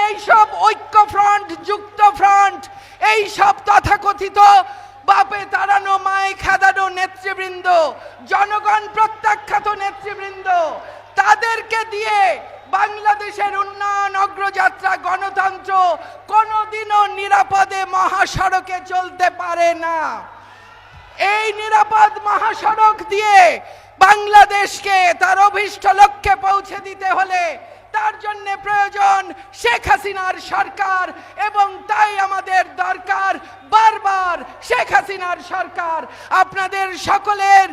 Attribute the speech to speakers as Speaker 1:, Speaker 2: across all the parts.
Speaker 1: এই সব ঐক্য ফ্রন্ট, যুক্ত ফ্রন্ট, এই সব তথাকথিত বাপে তাড়ানো মায়ে খেদানো নেতৃবৃন্দ, জনগণ প্রত্যাখ্যাত নেতৃবৃন্দ, তাদেরকে দিয়ে বাংলাদেশের উন্নয়ন, অগ্রযাত্রা, গণতন্ত্র কোনোদিনও নিরাপদে মহাসড়কে চলতে পারে না। এই নিরাপদ মহাসড়ক দিয়ে বাংলাদেশকে তার অভীষ্ট লক্ষ্যে পৌঁছে দিতে হলে তার জন্য প্রয়োজন শেখ হাসিনার সরকার, এবং তাই আমাদের দরকার বারবার শেখ হাসিনার সরকার। আপনাদের সকলের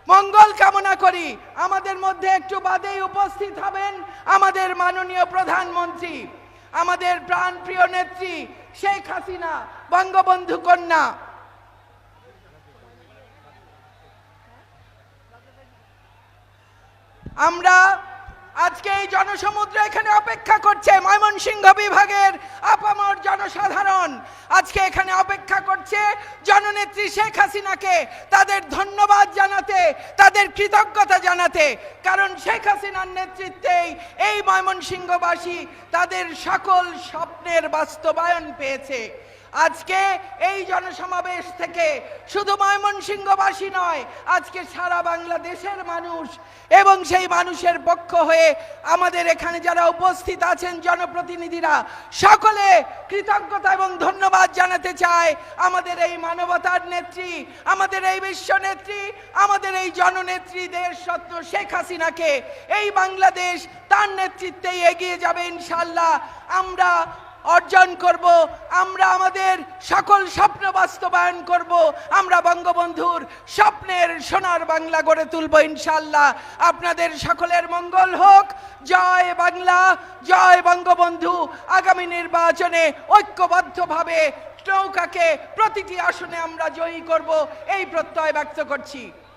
Speaker 1: মঙ্গল কামনা করি। আমাদের মধ্যে একটু বাদেই উপস্থিত হবেন আমাদের মাননীয় প্রধানমন্ত্রী, আমাদের প্রাণপ্রিয় নেত্রী শেখ হাসিনা, বঙ্গবন্ধু কন্যা। আমরা আজকে এই জনসমুদ্র এখানে অপেক্ষা করছে, ময়মনসিংহ বিভাগের আপামর জনসাধারণ আজকে এখানে অপেক্ষা করছে জননেত্রী শেখ হাসিনাকে তাদের ধন্যবাদ জানাতে, তাদের কৃতজ্ঞতা জানাতে। কারণ শেখ হাসিনার নেতৃত্বেই এই ময়মনসিংহবাসী তাদের সকল স্বপ্নের বাস্তবায়ন পেয়েছে। আজকে এই জনসমাবেশ থেকে শুধু ময়মনসিংহবাসী নয়, আজকে সারা বাংলাদেশের মানুষ এবং সেই মানুষের পক্ষ হয়ে আমাদের এখানে যারা উপস্থিত আছেন জনপ্রতিনিধিরা সকলে কৃতজ্ঞতা এবং ধন্যবাদ জানাতে চায় আমাদের এই মানবতার নেত্রী, আমাদের এই বিশ্ব নেত্রী, আমাদের এই জননেত্রী দেশরত্ন শেখ হাসিনাকে। এই বাংলাদেশ তার নেতৃত্বেই এগিয়ে যাবে ইনশাআল্লাহ। আমরা অর্জন করব, আমরা আমাদের সকল স্বপ্ন বাস্তবায়ন করব, আমরা বঙ্গবন্ধুর স্বপ্নের সোনার বাংলা গড়ে তুলব ইনশাআল্লাহ। আপনাদের সকলের মঙ্গল হোক। জয় বাংলা, জয় বঙ্গবন্ধু। আগামী নির্বাচনে ঐক্যবদ্ধভাবে নৌকাকে প্রতিটি আসনে আমরা জয়ী করব, এই প্রত্যয় ব্যক্ত করছি।